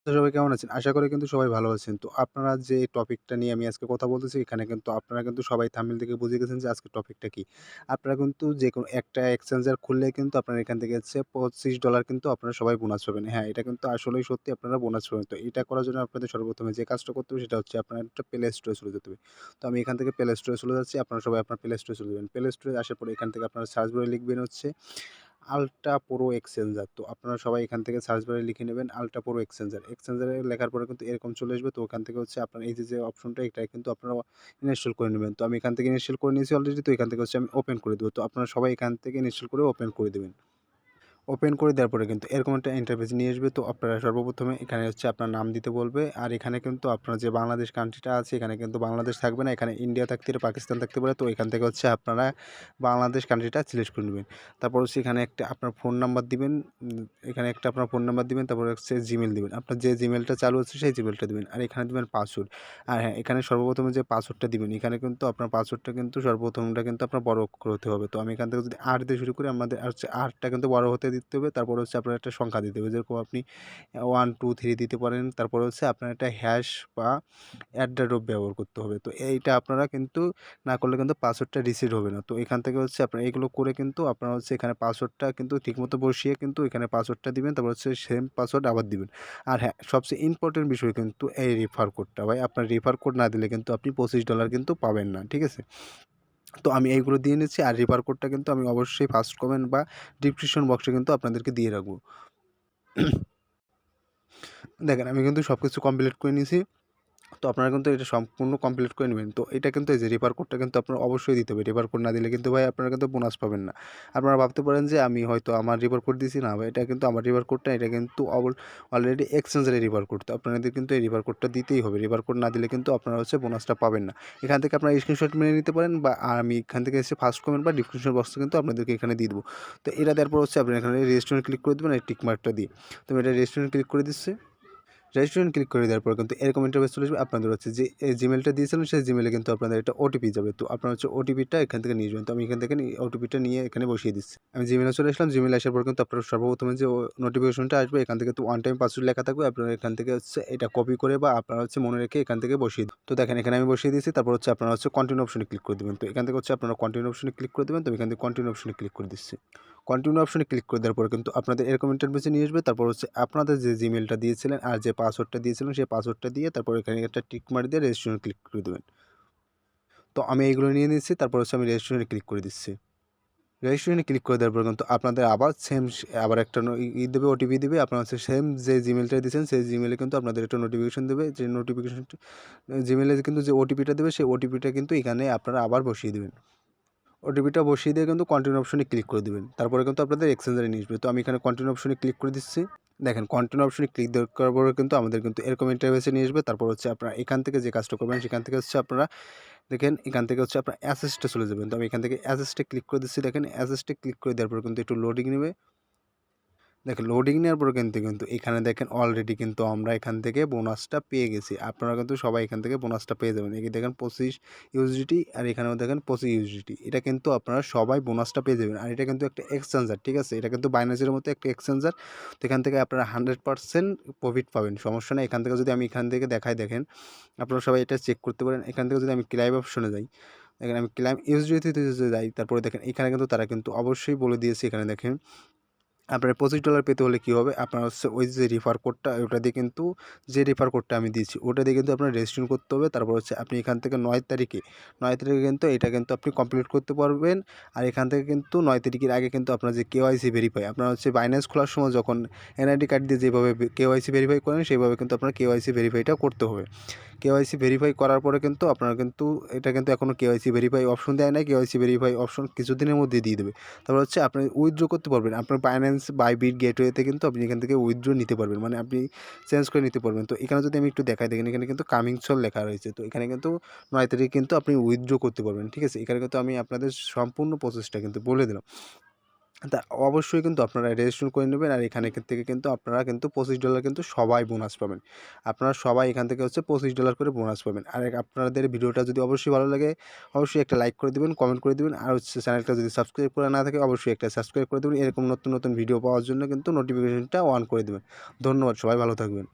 তো সবাই কেমন আছেন? আশা করি কিন্তু সবাই ভালো আছেন। তো আপনারা যে টপিকটা নিয়ে আমি আজকে কথা বলতেছি, এখানে কিন্তু আপনারা কিন্তু সবাই থাম্বনেল দেখে বুঝে গেছেন যে আজকের টপিকটা কি। আপনারা কিন্তু যেকোনো একটা এক্সচেঞ্জার খুললেই কিন্তু আপনারা এখান থেকে হচ্ছে $25 কিন্তু আপনারা সবাই বোনাস পাবেন। হ্যাঁ, এটা কিন্তু আসলেই সত্যি আপনারা বোনাস পাবেন। তো এটা করার জন্য আপনাদের সর্বপ্রথমে যে কাজটা করতে হবে সেটা হচ্ছে আপনার একটা প্লে স্টোরে চলে যেতে হবে। তো আমি এখান থেকে প্লে স্টোরে চলে যাচ্ছি। আপনারা সবাই আপনার প্লে স্টোরে চলে যাবেন। প্লে স্টোরে আসার পরে এখান থেকে আপনারা সার্চ বারে লিখবেন হচ্ছে আল্ট্রা প্রো এক্সচেঞ্জার। তো আপনারা সবাই এখান থেকে সার্চ বারে লিখে নেবেন আল্ট্রা প্রো এক্সচেঞ্জার। এক্সচেঞ্জারে লেখার পরে কিন্তু এরকম চলে আসবে। তো ওখান থেকে হচ্ছে আপনার এই যে অপশনটা এটা কিন্তু আপনারা ইনস্টল করে নেবেন। তো আমি এখান থেকে ইনস্টল করে নিয়েছি অলরেডি। তো এখান থেকে হচ্ছে আমি ওপেন করে দেব। তো আপনারা সবাই এখান থেকে ইনস্টল করে ওপেন করে দিবেন। ওপেন করে দেওয়ার পরে কিন্তু এরকম একটা ইন্টারফেস নিয়ে আসবে। তো আপনারা সর্বপ্রথমে এখানে হচ্ছে আপনার নাম দিতে বলবে। আর এখানে কিন্তু আপনার যে বাংলাদেশ কান্ট্রিটা আছে এখানে কিন্তু বাংলাদেশ থাকবে না। এখানে ইন্ডিয়া থাকতে পারে, পাকিস্তান থাকতে পারে। তো এখান থেকে হচ্ছে আপনারা বাংলাদেশ কান্ট্রিটা সিলেক্ট করে নেবেন। তারপর হচ্ছে এখানে একটা আপনার ফোন নাম্বার দিবেন। এখানে একটা আপনার ফোন নাম্বার দিবেন। তারপর হচ্ছে জিমেইল দিবেন। আপনার যে জিমেইলটা চালু হচ্ছে সেই জিমেইলটা দিবেন। আর এখানে দিবেন পাসওয়ার্ড। আর হ্যাঁ, এখানে সর্বপ্রথমে যে পাসওয়ার্ডটা দিবেন, এখানে কিন্তু আপনার পাসওয়ার্ডটা কিন্তু সর্বপ্রথমটা কিন্তু আপনার বড় অক্ষর হতে হবে। তো আমি এখান থেকে যদি ৮ দিয়ে শুরু করি আমাদের আর হচ্ছে ৮ টা কিন্তু বড় হতে দিতে হবে। তারপর হচ্ছে আপনার একটা সংখ্যা দিতে হবে। যেরকম আপনি 1, 2, 3 দিতে পারেন। তারপর হচ্ছে আপনার একটা হ্যাশ বা ব্যবহার করতে হবে। তো এইটা আপনারা কিন্তু না করলে কিন্তু পাসওয়ার্ডটা রিসেট হবে না। তো এখান থেকে হচ্ছে আপনারা এগুলো করে কিন্তু আপনারা হচ্ছে এখানে পাসওয়ার্ডটা কিন্তু ঠিকমতো বসিয়ে কিন্তু এখানে পাসওয়ার্ডটা দিবেন। তারপর হচ্ছে সেম পাসওয়ার্ড আবার দিবেন। আর হ্যাঁ, সবচেয়ে ইম্পোর্টেন্ট বিষয় কিন্তু এই রেফার কোডটা ভাই আপনার রেফার কোড না দিলে কিন্তু আপনি $25 কিন্তু পাবেন না। ঠিক আছে? তো আমি এইগুলো দিয়ে নিচ্ছি আর রেফার কোডটা কিন্তু আমি অবশ্যই ফার্স্ট কমেন্ট বা ডিসক্রিপশন বক্সে কিন্তু আপনাদেরকে দিয়ে রাখবো। দেখেন আমি কিন্তু সবকিছু কমপ্লিট করে নিয়েছি। তো আপনারা কিন্তু এটা সম্পূর্ণ কমপ্লিট করে নেবেন। তো এটা কিন্তু এই যে রেফার কোডটা কিন্তু আপনার অবশ্যই দিতে হবে। রেফার কোড না দিলে কিন্তু ভাই আপনারা কিন্তু বোনাস পাবেন না। আপনারা ভাবতে পারেন যে আমি হয়তো আমার রেফার কোড দিছি না ভাই এটা কিন্তু আমার রেফার কোডটা এটা কিন্তু অলরেডি এক্সচেঞ্জের রেফার কোড। তো আপনাদের কিন্তু এই রেফার কোডটা দিতেই হবে। রেফার কোড না দিলে কিন্তু আপনারা হচ্ছে বোনাসটা পাবেন না। এখান থেকে আপনারা স্ক্রিনশট মেরে নিতে পারেন বা আমি এখান থেকে এসে ফার্স্ট কমেন্ট বা ডিসক্রিপশন বক্সে কিন্তু আপনাদেরকে এখানে দিয়ে দেবো। তো এটা দেওয়ার পর হচ্ছে আপনারা এখানে রেজিস্ট্রেশনে ক্লিক করে দেবেন এই টিক মার্কটা দিয়ে। তো আমি এটা রেজিস্ট্রেশনে ক্লিক করে দিচ্ছি। রেস্টুরেন্ট ক্লিক করে দেওয়ার পর কিন্তু এরকম ইন্টারফেস চলে আসবে। আপনাদের হচ্ছে যে জিমেলটা দিয়েছিলেন সেই জিমেলে কিন্তু আপনাদের একটা ওটিপি যাবে। তো আপনার হচ্ছে ওটিপিটা এখান থেকে নিয়ে যাবেন। তো আমি এখান থেকে ওটিপিটা নিয়ে এখানে বসিয়ে দিচ্ছি। আমি জিমেলে চলে আসলাম। জিমেলে আসার পর কিন্তু আপনার সর্বপ্রথমে যে নোটিফিকেশনটা আসবে এখান থেকে তো ওয়ান টাইম পাসওয়ার্ড লেখা থাকবে। আপনারা এখান থেকে হচ্ছে এটা কপি করে বা আপনারা হচ্ছে মনে রেখে এখান থেকে বসিয়ে দিন। তো দেখেন এখানে আমি বসিয়ে দিয়েছি। তারপর হচ্ছে আপনারা হচ্ছে কন্টিনিউ অপশনে ক্লিক করে দেবেন। তো এখান থেকে হচ্ছে আপনারা কন্টিনিউ অপশনে ক্লিক করে দেবেন। তো এখান থেকে কন্টিনিউ অপশনে ক্লিক করে দিচ্ছি। কন্টিনিউ অপশনে ক্লিক করে দেওয়ার পরে কিন্তু আপনাদের এরকম ইন্টারফেসে নিয়ে আসবে। তারপর হচ্ছে আপনাদের যে জিমেলটা দিয়েছিলেন আর যে পাসওয়ার্ডটা দিয়েছিলেন সেই পাসওয়ার্ডটা দিয়ে তারপর এখানে একটা টিক মার্ক দিয়ে রেজিস্ট্রেশনে ক্লিক করে দেবেন। তো আমি এইগুলো নিয়ে নিচ্ছি। তারপর হচ্ছে আমি রেজিস্ট্রেশনে ক্লিক করে দিচ্ছি। রেজিস্ট্রেশনে ক্লিক করে দেওয়ার পর কিন্তু আপনাদের আবার সেম আবার একটা দেবে ওটিপি দিবে। আপনারা হচ্ছে সেম যে জিমেলটা দিয়েছেন সেই জিমেলে কিন্তু আপনাদের একটা নোটিফিকেশন দেবে। যে নোটিফিকেশনটা জিমেলে কিন্তু যে ওটিপিটা দেবে সেই ওটিপিটা কিন্তু এখানে আপনারা আবার বসিয়ে দেবেন। ওটিপিটা বসিয়ে দিয়ে কিন্তু কন্টিনিউ অপশনে ক্লিক করে দিবেন। তারপরে কিন্তু আপনাদের এক্সচেঞ্জারে নিয়ে আসবে। তো আমি এখানে কন্টিনিউ অপশনে ক্লিক করে দিচ্ছি। দেখেন কন্টিনিউ অপশনে ক্লিক করার পরে কিন্তু আমাদের কিন্তু এরকম ইন্টারফেসে নিয়ে আসবে। তারপর হচ্ছে আপনারা এখান থেকে যে কাজটা করবেন সেখান থেকে হচ্ছে আপনারা দেখেন এখান থেকে হচ্ছে আপনার অ্যাসেসটা চলে যাবেন। তো আমি এখান থেকে অ্যাসেসটা ক্লিক করে দিচ্ছি। দেখেন অ্যাসেসটা ক্লিক করে দেওয়ার পর কিন্তু একটু লোডিং নেবে। দেখেন লোডিং নেওয়ার পরে কিন্তু এখানে দেখেন অলরেডি কিন্তু আমরা এখান থেকে বোনাসটা পেয়ে গেছি। আপনারা কিন্তু সবাই এখান থেকে বোনাসটা পেয়ে যাবেন। এই দেখেন 25 ইউএসডিটি আর এখানেও দেখেন 25 ইউএসডিটি। এটা কিন্তু আপনারা সবাই বোনাসটা পেয়ে যাবেন। আর এটা কিন্তু একটা এক্সচেঞ্জার, ঠিক আছে? এটা কিন্তু বাইন্যান্সের মতো একটা এক্সচেঞ্জার। তো এখান থেকে আপনারা 100% প্রফিট পাবেন। সমস্যা নাই। এখান থেকে যদি আমি এখান থেকে দেখাই দেখেন, আপনারা সবাই এটা চেক করতে পারেন। এখান থেকে যদি আমি ক্লাইম অপশনে যাই, দেখেন আমি ক্লাইম ইউএসডিটিতে যদি যাই, তারপরে দেখেন এখানে কিন্তু তারা কিন্তু অবশ্যই বলে দিয়েছে এখানে দেখেন আপনার $25 পেতে হলে কী হবে? আপনার হচ্ছে ওই যে রেফার কোডটা ওটা দিয়ে কিন্তু যে রেফার কোডটা আমি দিয়েছি ওটা দিয়ে কিন্তু আপনার রেজিস্ট্রেশন করতে হবে। তারপর হচ্ছে আপনি এখান থেকে ৯ তারিখে কিন্তু এটা কিন্তু আপনি কমপ্লিট করতে পারবেন। আর এখান থেকে কিন্তু ৯ তারিখের আগে কিন্তু আপনার যে কেওয়াইসি ভেরিফাই আপনার হচ্ছে বাইন্যান্স খোলার সময় যখন এনআইডি কার্ড দিয়ে যেভাবে কেওয়াইসি ভেরিফাই করেন সেইভাবে কিন্তু আপনার কেওয়াইসি ভেরিফাইটা করতে হবে। কেওয়াইসি ভেরিফাই করার পরে কিন্তু আপনারা কিন্তু এটা কিন্তু এখনও কেওয়াইসি ভেরিফাই অপশন দেয় নাই। কেওয়াইসি ভেরিফাই অপশন কিছুদিনের মধ্যে দিয়ে দেবে। তারপর হচ্ছে আপনি উইথড্র করতে পারবেন। আপনার বাইন্যান্স, বাইবিট গেটওয়েতে কিন্তু আপনি এখান থেকে উইথড্র নিতে পারবেন। মানে আপনি চেঞ্জ করে নিতে পারবেন। তো এখানে যদি আমি একটু দেখাই দেখেন এখানে কিন্তু কামিং সুন লেখা রয়েছে। তো এখানে কিন্তু ৯ তারিখে কিন্তু আপনি উইথড্র করতে পারবেন। ঠিক আছে? এখানে কিন্তু আমি আপনাদের সম্পূর্ণ প্রসেসটা কিন্তু বলে দিলাম। তা অবশ্যই কিন্তু আপনারা রেজিস্ট্রেশন করে নেবেন। আর এখানে থেকে কিন্তু আপনারা কিন্তু $25 কিন্তু সবাই বোনাস পাবেন। আপনারা সবাই এখান থেকে হচ্ছে $25 করে বোনাস পাবেন। আর আপনাদের ভিডিওটা যদি অবশ্যই ভালো লাগে, অবশ্যই একটা লাইক করে দিবেন, কমেন্ট করে দিবেন। আর হচ্ছে চ্যানেলটা যদি সাবস্ক্রাইব করা না থাকে অবশ্যই একটা সাবস্ক্রাইব করে দিবেন। এরকম নতুন ভিডিও পাওয়ার জন্য কিন্তু নোটিফিকেশনটা অন করে দিবেন। ধন্যবাদ। সবাই ভালো থাকবেন।